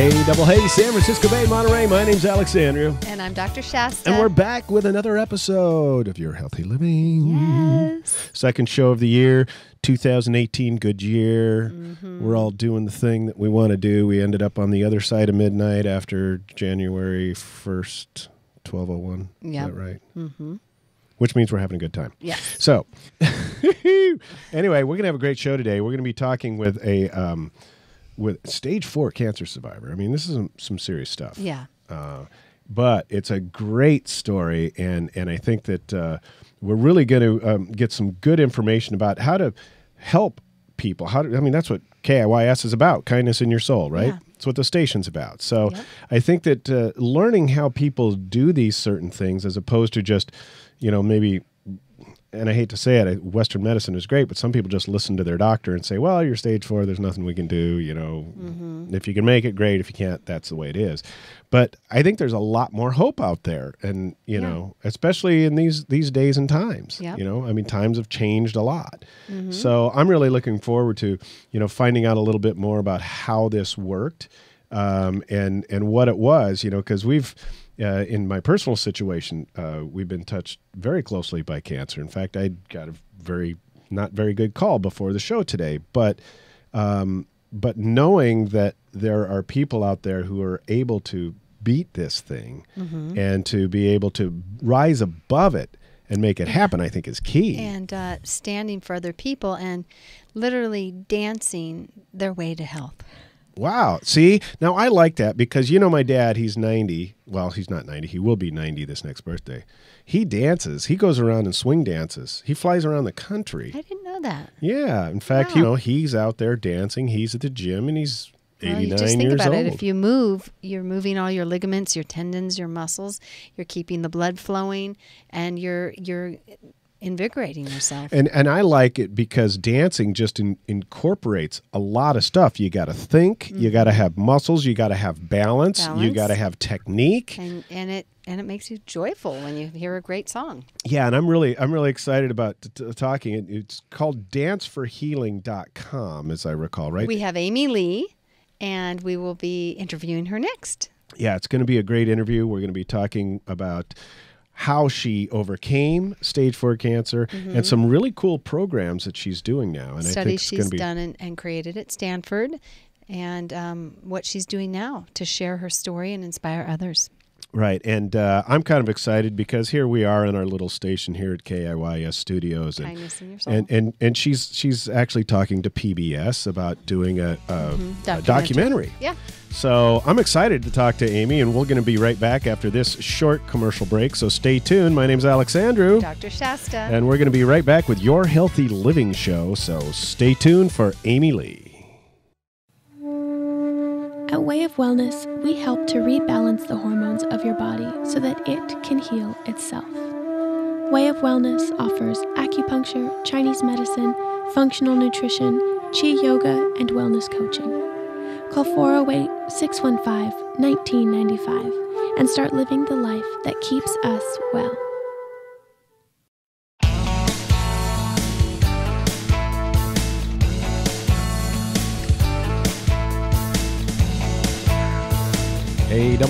Hey, San Francisco Bay, Monterey. My name's Alexandria. And I'm Dr. Shasta. And we're back with another episode of Your Healthy Living. Yes. Second show of the year, 2018, good year. Mm-hmm. We're all doing the thing that we want to do. We ended up on the other side of midnight after January 1st, 12:01. Yep. Is that right? Mm-hmm. Which means we're having a good time. Yes. So, anyway, we're going to have a great show today. We're going to be talking with a... with stage 4 cancer survivor. I mean, this is some serious stuff. Yeah. But it's a great story, and I think that we're really going to get some good information about how to help people. That's what KIYS is about, kindness in your soul, right? Yeah. That's what the station's about. So I think that learning how people do these certain things as opposed to just, maybe... And I hate to say it, Western medicine is great, but some people just listen to their doctor and say, well, you're stage 4, there's nothing we can do, Mm-hmm. If you can make it, great. If you can't, that's the way it is. But I think there's a lot more hope out there, and, especially in these days and times, times have changed a lot. Mm-hmm. So I'm really looking forward to, finding out a little bit more about how this worked and what it was, because we've... in my personal situation, we've been touched very closely by cancer. In fact, I got a not very good call before the show today. But knowing that there are people out there who are able to beat this thing and to be able to rise above it and make it happen, I think is key. And standing for other people and literally dancing their way to health. Wow. See, now I like that because, my dad, he's 90. Well, he's not 90. He will be 90 this next birthday. He dances. He goes around and swing dances. He flies around the country. I didn't know that. Yeah. In fact, he's out there dancing. He's at the gym and he's 89 years old. Just think about it. If you move, you're moving all your ligaments, your tendons, your muscles. You're keeping the blood flowing and you're invigorating yourself. And I like it because dancing just incorporates a lot of stuff. You got to think, you got to have muscles, you got to have balance, you got to have technique. And it makes you joyful when you hear a great song. Yeah, and I'm really excited about talking. It's called Dance4Healing.com, as I recall, right? We have Amy Lee, and we will be interviewing her next. Yeah, it's going to be a great interview. We're going to be talking about how she overcame stage 4 cancer and some really cool programs that she's doing now. And studies she's done and created at Stanford and what she's doing now to share her story and inspire others. Right. And I'm kind of excited because here we are in our little station here at KIYS Studios. And, kindness in your soul. And she's actually talking to PBS about doing a documentary. Yeah. So I'm excited to talk to Amy, and we're going to be right back after this short commercial break. So stay tuned. My name's Alexandru. Dr. Shasta. And we're going to be right back with Your Healthy Living Show. So stay tuned for Amy Lee. At Way of Wellness, we help to rebalance the hormones of your body so that it can heal itself. Way of Wellness offers acupuncture, Chinese medicine, functional nutrition, Qi yoga, and wellness coaching. Call 408-615-1995 and start living the life that keeps us well.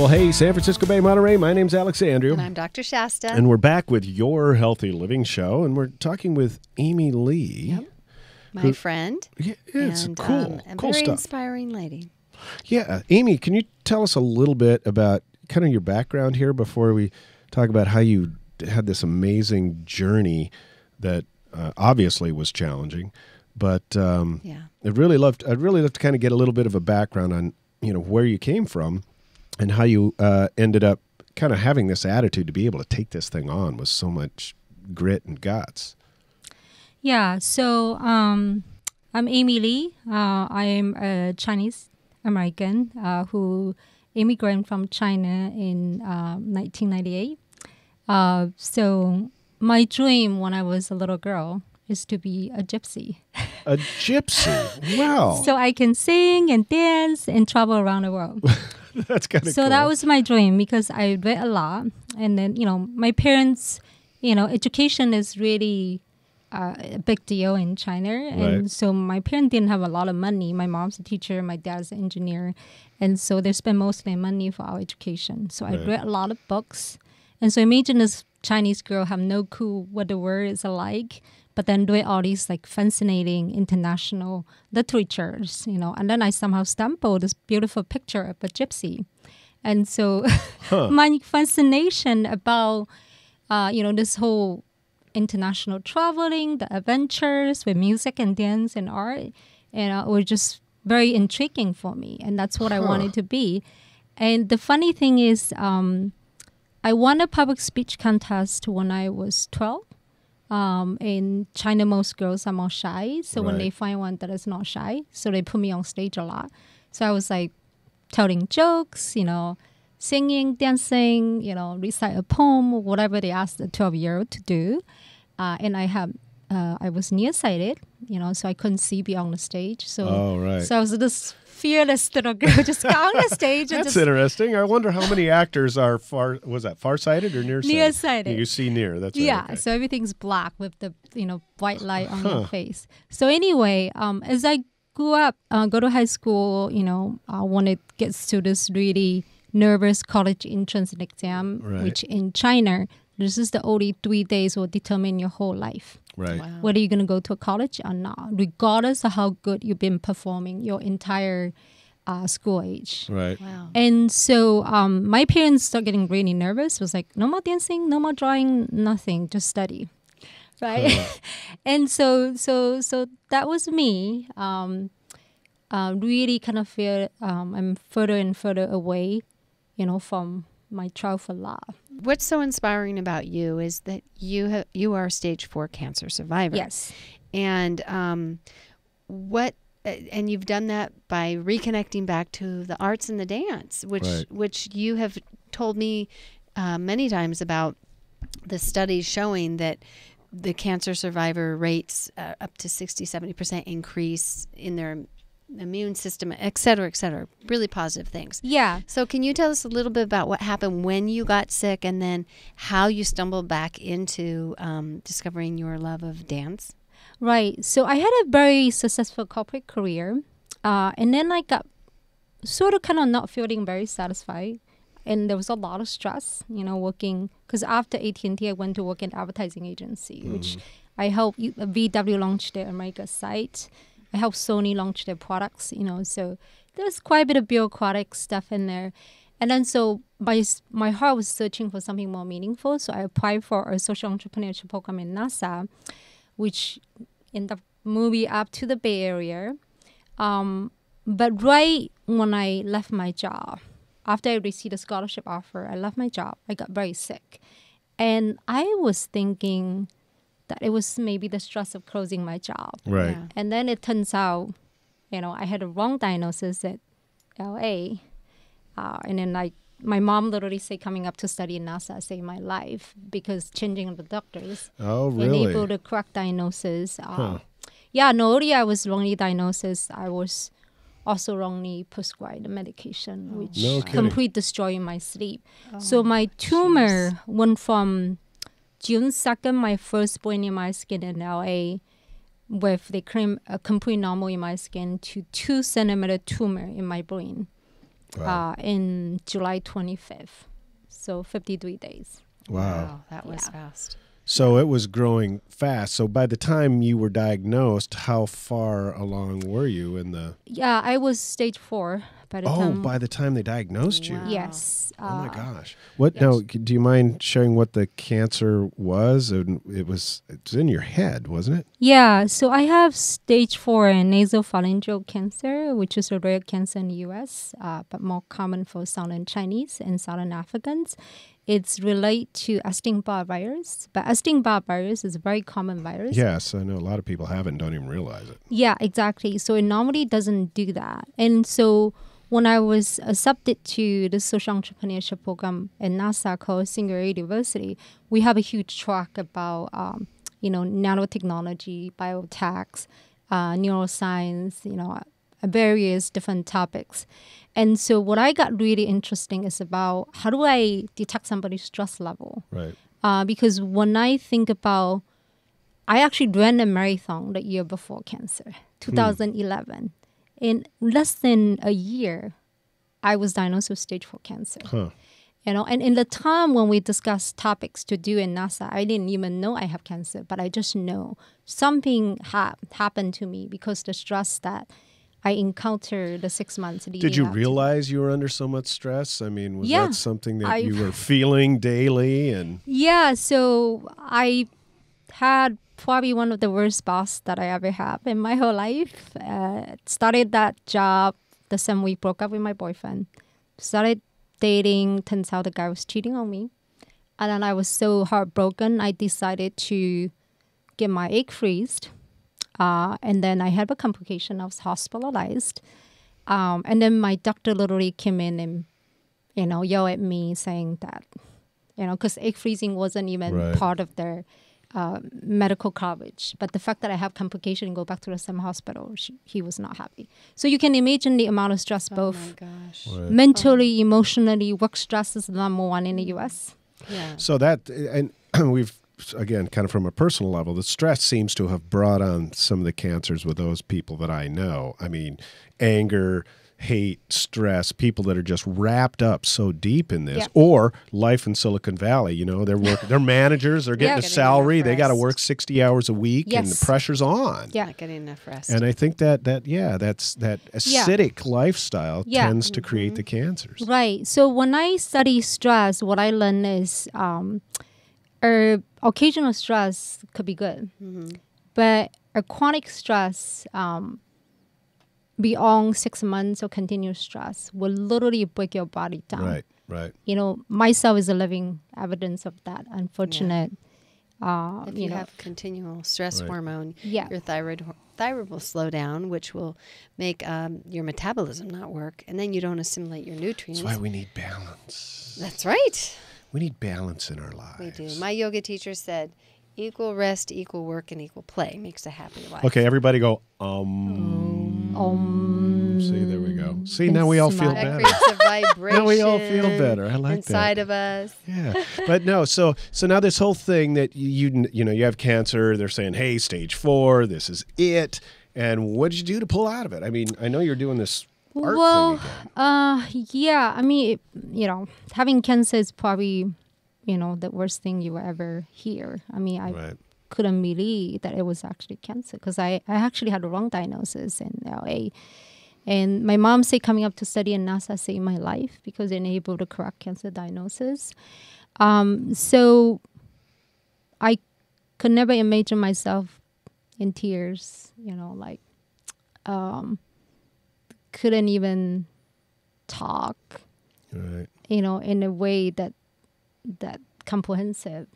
Hey, San Francisco Bay, Monterey. My name's Alexandru. And I'm Dr. Shasta. And we're back with Your Healthy Living Show, and we're talking with Amy Lee. Yep. My friend. Yeah, it's cool. A cool very stuff. inspiring lady. Yeah. Amy, can you tell us a little bit about kind of your background here before we talk about how you had this amazing journey that obviously was challenging, but I'd really love to kind of get a little bit of a background on, where you came from and how you ended up kind of having this attitude to be able to take this thing on with so much grit and guts. Yeah, so I'm Amy Lee. I'm a Chinese American who immigrated from China in 1998. So my dream when I was a little girl is to be a gypsy. A gypsy? Wow. So I can sing and dance and travel around the world. That's kind of cool. So that was my dream because I read a lot. And then, my parents, education is really a big deal in China. And so my parents didn't have a lot of money. My mom's a teacher, my dad's an engineer. And so they spent most of their money for our education. So I read a lot of books. And so imagine this Chinese girl have no clue what the word is like, but then doing all these like fascinating international literatures, and then I somehow stumbled this beautiful picture of a gypsy. And so my fascination about, this whole international traveling, the adventures with music and dance and art, were just very intriguing for me. And that's what I wanted to be. And the funny thing is, I won a public speech contest when I was 12. In China, most girls are more shy. So when they find one that is not shy, so they put me on stage a lot. So I was like telling jokes, singing, dancing, recite a poem, whatever they asked a 12-year-old to do. And I was nearsighted, so I couldn't see beyond the stage. So, so I was this fearless little girl just got on the stage. That's interesting. I wonder how many actors are farsighted or nearsighted? Nearsighted. You see near. That's right. Yeah. Okay. So everything's black with the white light on your face. So anyway, as I grew up, go to high school, when it gets to this really nervous college entrance exam, which in China, this is the only 3 days will determine your whole life. Right. Wow. Whether you're going to go to a college or not, regardless of how good you've been performing your entire school age. Right. Wow. And so my parents started getting really nervous. It was like, no more dancing, no more drawing, nothing, just study. Right. And so that was me. Really kind of feel I'm further and further away, from my childhood love. What's so inspiring about you is that you are a stage 4 cancer survivor. Yes. And and you've done that by reconnecting back to the arts and the dance, which you have told me many times about the studies showing that the cancer survivor rates up to 60-70% increase in their immune system, et cetera, really positive things. Yeah. So can you tell us a little bit about what happened when you got sick and then how you stumbled back into discovering your love of dance? Right. So I had a very successful corporate career. And then I got sort of kind of not feeling very satisfied. And there was a lot of stress, working. Because after AT&T, I went to work in advertising agency, which I helped VW launch their America site. I helped Sony launch their products, so there's quite a bit of bureaucratic stuff in there. And then so my heart was searching for something more meaningful. So I applied for a social entrepreneurship program in NASA, which ended up moving up to the Bay Area. But right when I left my job, after I received a scholarship offer, I left my job. I got very sick. And I was thinking that it was maybe the stress of closing my job. Right. Yeah. And then it turns out, I had a wrong diagnosis at LA. And then my mom literally said coming up to study in NASA saved my life because changing of the doctors. Oh, really? Enabled the correct diagnosis. Not only I was wrongly diagnosed, I was also wrongly prescribed the medication, which completely destroyed my sleep. So my tumor went from June 2nd, my first brain MRI scan in LA, with they claim a complete normal in my skin, to 2-centimeter tumor in my brain in July 25th. So 53 days. Wow. That was fast. So it was growing fast. So by the time you were diagnosed, how far along were you in the... Yeah, I was stage 4 by the time. Oh, by the time they diagnosed you? Wow. Yes. Oh my gosh! What now? Do you mind sharing what the cancer was? It's in your head, wasn't it? Yeah. So I have stage 4 nasopharyngeal cancer, which is a rare cancer in the U.S., but more common for Southern Chinese and Southern Africans. It's related to Epstein-Barr virus, but Epstein-Barr virus is a very common virus. Yes, I know a lot of people have it and don't even realize it. Yeah, exactly. So it normally doesn't do that, and so when I was accepted to the social entrepreneurship program at NASA called Singularity University, we have a huge track about, nanotechnology, biotech, neuroscience, various different topics. And so what I got really interesting is about how do I detect somebody's stress level? Right. Because when I think about I actually ran a marathon the year before cancer, 2011. In less than a year, I was diagnosed with stage 4 cancer. Huh. You know, and in the time when we discussed topics to do in NASA, I didn't even know I have cancer, but I just know something happened to me because the stress that I encountered the 6 months leading Did you up realize you were under so much stress? I mean, was that something that you were feeling daily? And yeah, so I had probably one of the worst boss that I ever had in my whole life. Started that job the same week, broke up with my boyfriend, started dating, turns out the guy was cheating on me. And then I was so heartbroken, I decided to get my egg freezed. And then I had a complication. I was hospitalized. And then my doctor literally came in and, you know, yelled at me saying that, you know, because egg freezing wasn't even part of their medical coverage. But the fact that I have complication and go back to the same hospital, he was not happy. So you can imagine the amount of stress, both mentally, emotionally. Work stress is the number one in the U.S. Yeah. So that, and we've, again, kind of from a personal level, the stress seems to have brought on some of the cancers with those people that I know. I mean, anger, hate, stress, people that are just wrapped up so deep in this, or life in Silicon Valley. You know, they're managers, they're getting a salary, they got to work 60 hours a week, and the pressure's on. Yeah, not getting enough rest. And I think that's that acidic lifestyle tends to create the cancers. Right. So when I study stress, what I learn is occasional stress could be good, but a chronic stress beyond 6 months of continuous stress will literally break your body down. Right. You know, myself is a living evidence of that. Unfortunate. If you have continual stress hormone, your thyroid will slow down, which will make your metabolism not work, and then you don't assimilate your nutrients. That's why we need balance. That's right. We need balance in our lives. We do. My yoga teacher said, equal rest, equal work, and equal play makes a happy life. Okay, everybody go, See, there we go. See, now we all feel better. That creates a vibration. Now we all feel better. I like inside that. of us. Yeah. But no, so now this whole thing that you have cancer, they're saying, hey, stage 4, this is it. And what did you do to pull out of it? I mean, I know you're doing this art thing again. Yeah. I mean, having cancer is probably, the worst thing you will ever hear. I mean, I couldn't believe that it was actually cancer because I actually had the wrong diagnosis in LA. And my mom said coming up to study in NASA saved my life because they're able to correct cancer diagnosis. So I could never imagine myself in tears, couldn't even talk, in a way that comprehensive,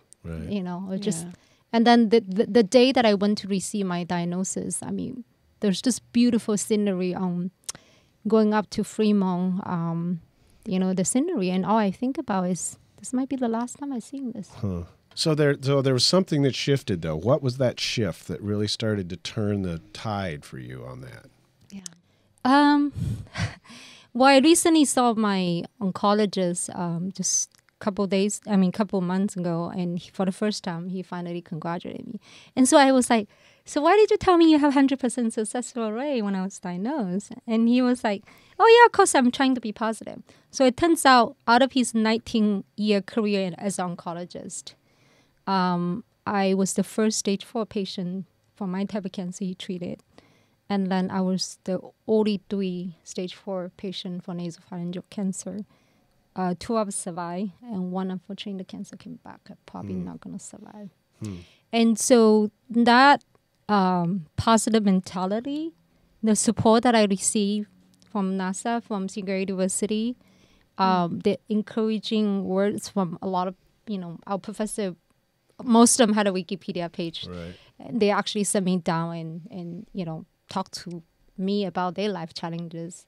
just. And then the day that I went to receive my diagnosis, I mean, there's just beautiful scenery on going up to Fremont, the scenery. And all I think about is this might be the last time I've seen this. Huh. So there was something that shifted, though. What was that shift that really started to turn the tide for you on that? Yeah. Well, I recently saw my oncologist just couple months ago, and for the first time, he finally congratulated me. And so I was like, so why did you tell me you have 100% successful rate when I was diagnosed? And he was like, oh yeah, of course, I'm trying to be positive. So it turns out of his 19-year career as an oncologist, I was the first stage 4 patient for my type of cancer he treated. And then I was the only 3 stage 4 patient for nasopharyngeal cancer. 2 of us survived, and 1, unfortunately, the cancer came back. I'm probably not going to survive. And so that positive mentality, the support that I received from NASA, from Singularity University, the encouraging words from a lot of, our professor, most of them had a Wikipedia page. Right. They actually sat me down and talk to me about their life challenges.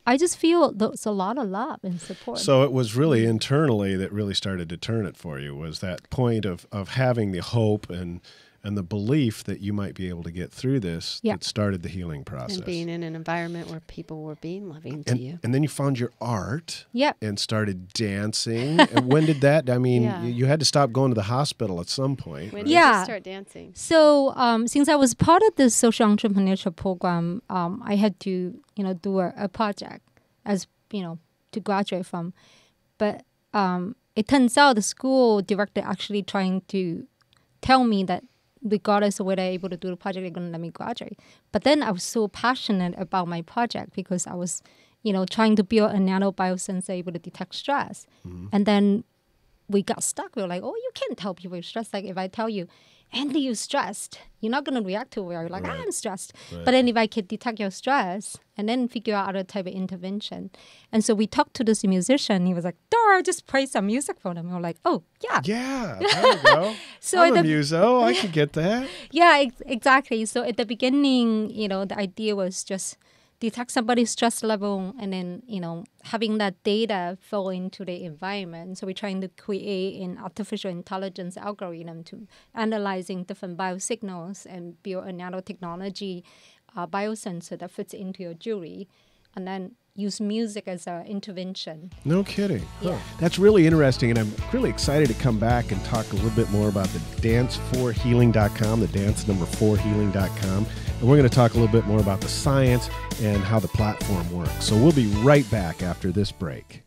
I just feel there's a lot of love and support. So it was really internally that really started to turn it for you, was that point of having the hope and and the belief that you might be able to get through this that started the healing process. And being in an environment where people were being loving to you. And then you found your art and started dancing. And when did that, I mean, you had to stop going to the hospital at some point. When did you start dancing? So since I was part of the social entrepreneurship program, I had to, do a project as, to graduate from. But it turns out the school director actually trying to tell me that regardless of whether I'm able to do the project, they're going to let me graduate. But then I was so passionate about my project because I was, trying to build a nano biosensor able to detect stress. Mm-hmm. And then we got stuck. We were like, oh, you can't tell people you're stressed. Like if I tell you, Andy, you're stressed, you're not going to react to it. You're like, I'm stressed. Right. But then if I can detect your stress and then figure out other type of intervention. And so we talked to this musician. He was like, Dora, just play some music for them. We were like, oh, yeah. Yeah, there you go. So I'm a muso. I can get that. Yeah, exactly. So at the beginning, the idea was just detect somebody's stress level and then, having that data flow into the environment. So we're trying to create an artificial intelligence algorithm to analyzing different biosignals and build a nanotechnology biosensor that fits into your jewelry and then use music as an intervention. No kidding. Yeah. That's really interesting, and I'm really excited to come back and talk a little bit more about the Dance4Healing.com, the dance4healing.com. And we're going to talk a little bit more about the science and how the platform works. So we'll be right back after this break.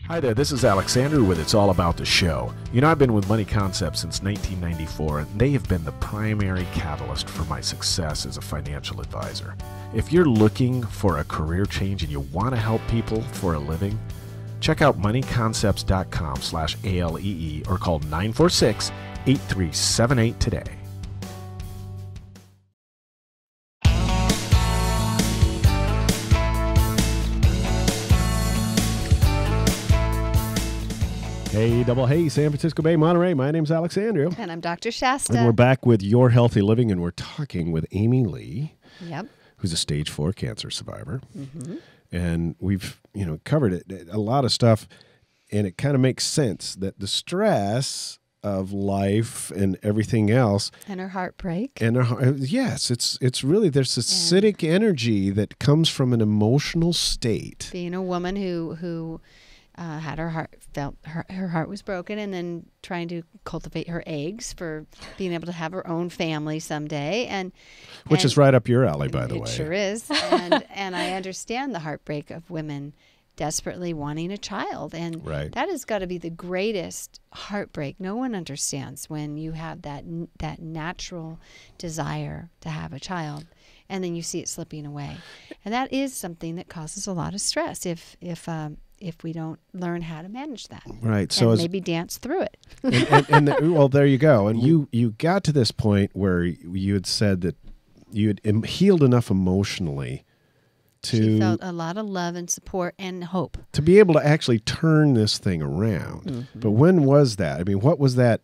Hi there, this is Alexander with It's All About the Show. I've been with Money Concepts since 1994, and they have been the primary catalyst for my success as a financial advisor. If you're looking for a career change and you want to help people for a living, check out moneyconcepts.com/ALEE or call 946-8378 today. Hey, double hey, San Francisco Bay, Monterey. My name's Alex Andrew. And I'm Dr. Shasta. And we're back with Your Healthy Living, and we're talking with Amy Lee, yep, who's a stage 4 cancer survivor. Mm-hmm. And we've, covered a lot of stuff, and it kind of makes sense that the stress of life and everything else. And her heartbreak. And yes, it's really, there's this acidic energy that comes from an emotional state. Being a woman who had her heart, felt her heart was broken, and then trying to cultivate her eggs for being able to have her own family someday, which is right up your alley, by the way. It sure is, and I understand the heartbreak of women desperately wanting a child, and that has got to be the greatest heartbreak. No one understands when you have that natural desire to have a child, and then you see it slipping away, and that is something that causes a lot of stress if we don't learn how to manage that. Right. So maybe dance through it. Well, there you go. And you got to this point where you had said that you had healed enough emotionally she felt a lot of love and support and hope to be able to actually turn this thing around. Mm-hmm. But when was that? I mean, what was that,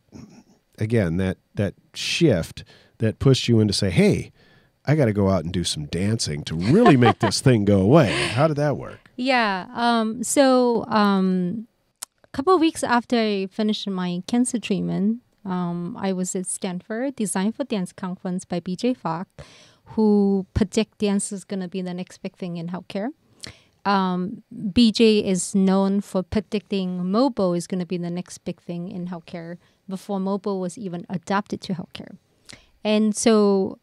again, that shift that pushed you into say, hey, I got to go out and do some dancing to really make this thing go away? How did that work? Yeah. So a couple of weeks after I finished my cancer treatment, I was at Stanford Design for Dance conference by BJ Fogg, who predict dance is going to be the next big thing in healthcare. BJ is known for predicting mobile is going to be the next big thing in healthcare before mobile was even adapted to healthcare. And so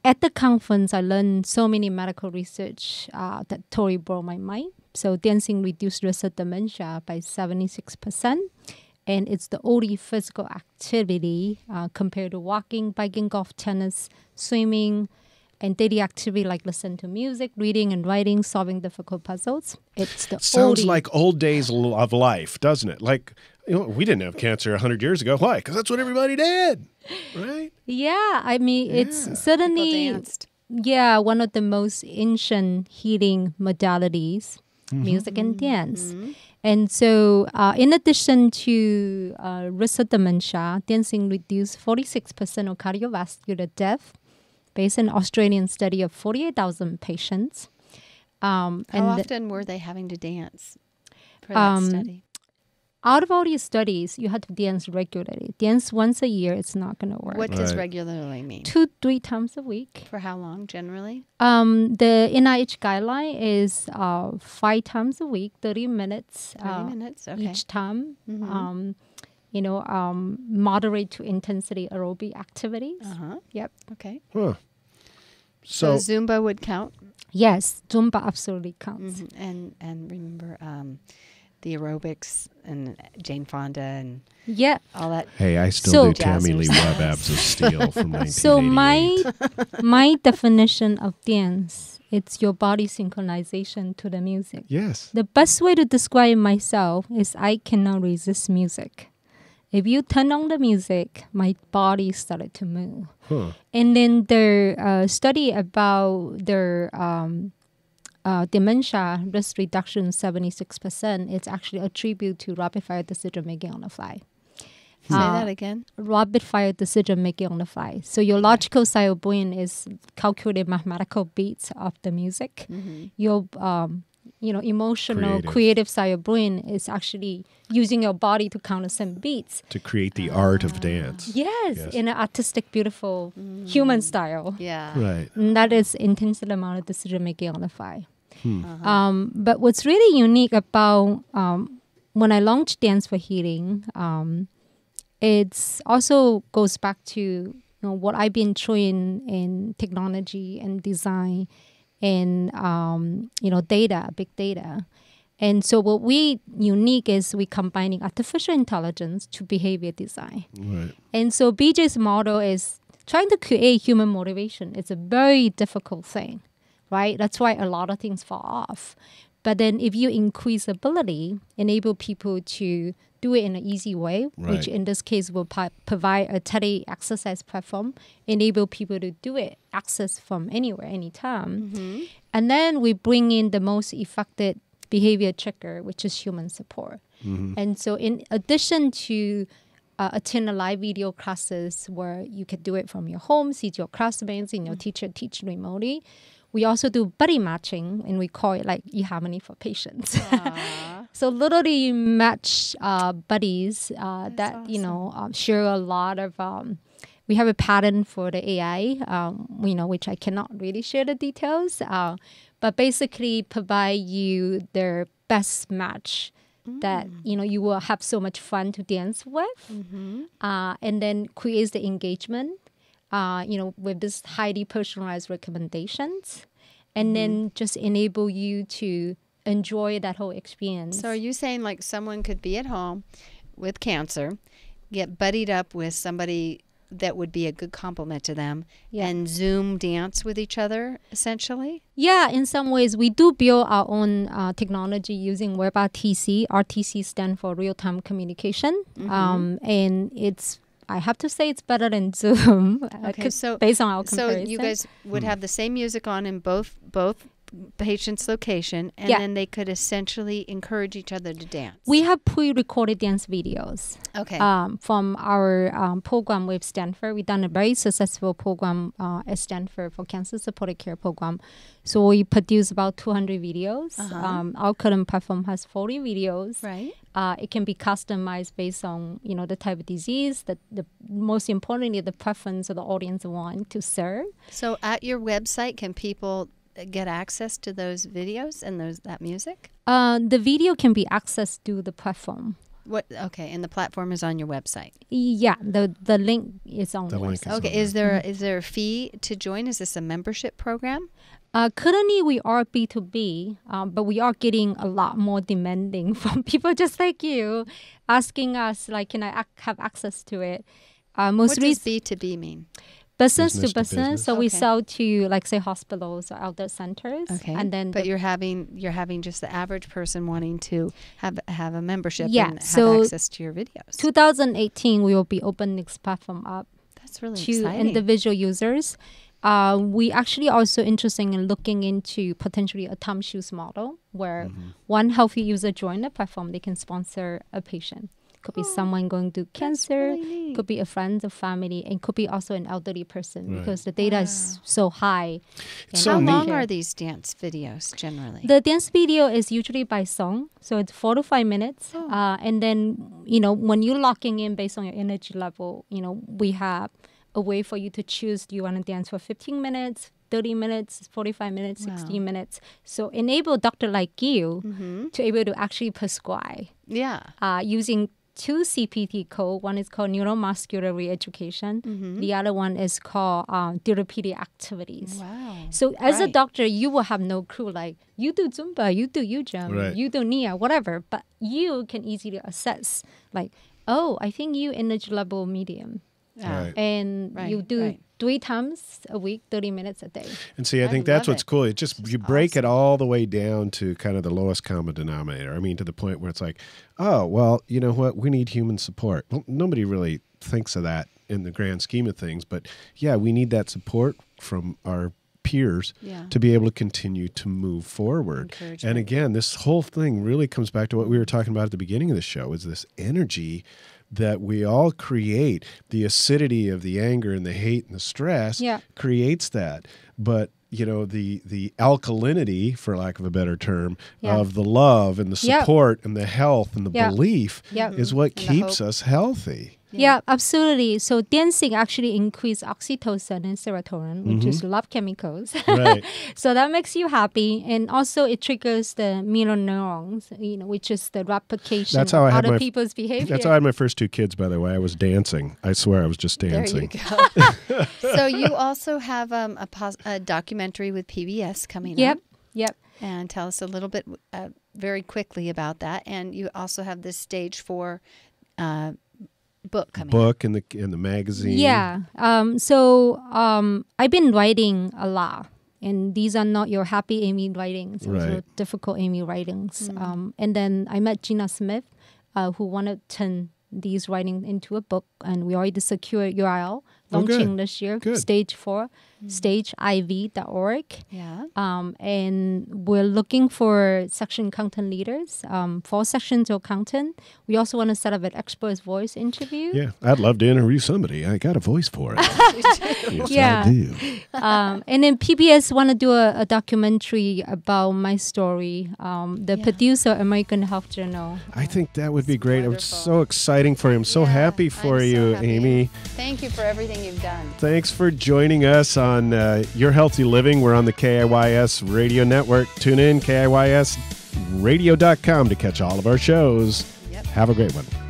at the conference, I learned so many medical research that totally blew my mind. So dancing reduced risk of dementia by 76%. And it's the only physical activity compared to walking, biking, golf, tennis, swimming, and daily activity like listen to music, reading and writing, solving difficult puzzles. It's the sounds like old days of life, doesn't it? Like, we didn't have cancer 100 years ago. Why? Because that's what everybody did, right? Yeah, I mean, it's certainly one of the most ancient healing modalities, music and dance. Mm-hmm. And so in addition to risk of dementia, dancing reduced 46% of cardiovascular death based on an Australian study of 48,000 patients. How often were they having to dance for that study? out of all these studies, you have to dance regularly. Dance once a year, it's not going to work. What does regularly mean? 2-3 times a week. For how long, generally? The NIH guideline is 5 times a week, 30 minutes. 30 minutes, okay. Each time. Moderate to intensity aerobic activities. Yep. Okay. Huh. So Zumba would count? Yes, Zumba absolutely counts. And remember the aerobics and Jane Fonda and all that. Hey, I still do Jazz Tammy Lee exercise. Webb Abs of Steel from 1988. So my definition of dance, it's your body synchronization to the music. Yes. The best way to describe myself is I cannot resist music. If you turn on the music, my body started to move. Huh. And then their study about their dementia risk reduction 76%, it's actually attributed to rapid fire decision making on the fly. Say that again. Rapid fire decision making on the fly. So your logical side of brain is calculated mathematical beats of the music. Your emotional, creative side of brain is actually using your body to count the same beats. To create the art of dance. Yes, in an artistic, beautiful human style. Yeah. Right. And that is intense amount of decision making on the fly. But what's really unique about when I launched Dance4Healing, it also goes back to what I've been trained in technology and design and data, big data. And so what we unique is we combining artificial intelligence to behavior design. Right. And so BJ's model is trying to create human motivation. It's a very difficult thing, right? That's why a lot of things fall off. But then if you increase ability, enable people to do it in an easy way, which in this case will provide a tele exercise platform, enable people to do it, access from anywhere, anytime. And then we bring in the most effective behavior trigger, which is human support. And so in addition to attend a live video classes where you can do it from your home, see your classmates and your teacher teach remotely, we also do buddy matching, and we call it like eHarmony for patients. So literally you match buddies that awesome. Share a lot of. We have a pattern for the AI, which I cannot really share the details, but basically provide you their best match that you will have so much fun to dance with, and then creates the engagement. With this highly personalized recommendations, and then just enable you to enjoy that whole experience. So are you saying like someone could be at home with cancer, get buddied up with somebody that would be a good complement to them, and Zoom dance with each other, essentially? Yeah, in some ways. We do build our own technology using WebRTC. RTC stands for real-time communication. And I have to say it's better than Zoom. Okay, so based on our comparison. So you guys would have the same music on in both patients' location, and then they could essentially encourage each other to dance. We have pre-recorded dance videos. Okay. From our program with Stanford. We've done a very successful program at Stanford for cancer supported care program. So we produce about 200 videos. Our current platform has 40 videos. Right. It can be customized based on the type of disease, the most importantly the preference of the audience want to serve. So at your website, can people get access to those videos and that music? The video can be accessed through the platform. What? Okay, and the platform is on your website. Yeah, the link is on the website. Okay, is there a fee to join? Is this a membership program? Currently, we are B2B, but we are getting a lot more demanding from people just like you, asking us, like, can I have access to it? What does B2B mean? Business to business. So we sell to, like, say, hospitals or elder centers. Okay. And then but you're having just the average person wanting to have a membership and have access to your videos. 2018, we will be opening this platform up. That's really to exciting. Individual users. We actually also interested in looking into potentially a Tom Shoes model where one healthy user join the platform, they can sponsor a patient. could be someone going through cancer, really neat. could be a friend or family, and could be also an elderly person because the data is so high. It's How so long neat. are these dance videos generally? The dance video is usually by song, so it's 4 to 5 minutes. And then, when you're locking in based on your energy level, we have a way for you to choose. Do you want to dance for 15 minutes, 30 minutes, 45 minutes, 60 minutes? So enable doctor like you to able to actually prescribe using 2 CPT code. One is called neuromuscular re-education. The other one is called therapeutic activities. Wow. So as a doctor, you will have no clue. Like, you do Zumba, you do U-Jump, you do Nia, whatever. But you can easily assess, like, oh, I think you energy level medium. And you do 3 times a week, 30 minutes a day. And see, I think that's what's cool. It just, you break it all the way down to kind of the lowest common denominator. I mean, to the point where it's like, oh, well, you know what? We need human support. Well, nobody really thinks of that in the grand scheme of things. But yeah, we need that support from our peers to be able to continue to move forward. And again, this whole thing really comes back to what we were talking about at the beginning of the show, is this energy that we all create. The acidity of the anger and the hate and the stress creates that. But, the alkalinity, for lack of a better term, of the love and the support and the health and the belief is what keeps us healthy. Yeah, absolutely. So dancing actually increases oxytocin and serotonin, which is love chemicals. Right. So that makes you happy. And also it triggers the mirror neurons, which is the replication of other people's behavior. That's how I had my first 2 kids, by the way. I was dancing. I swear I was just dancing. There you go. So you also have a documentary with PBS coming up. Yep. And tell us a little bit very quickly about that. And you also have this Stage 4 book coming up. In the magazine. Yeah. I've been writing a lot, and these are not your happy Amy writings. These are difficult Amy writings. And then I met Gina Smith, who wanted to turn these writings into a book, and we already secured URL launching this year. Stage 4, stageiv.org. Yeah. And we're looking for section content leaders, 4 sections of content. We also want to set up an expert voice interview. Yeah, I'd love to interview somebody. I got a voice for it. Yes, I do. And then PBS want to do a documentary about my story. The producer, American Health Journal. I think that would be great. It's so exciting for you. I'm so happy for you, Amy. Thank you for everything you've done. Thanks for joining us on Your Healthy Living. We're on the KIYS Radio Network. Tune in, KIYSradio.com, to catch all of our shows. Have a great one.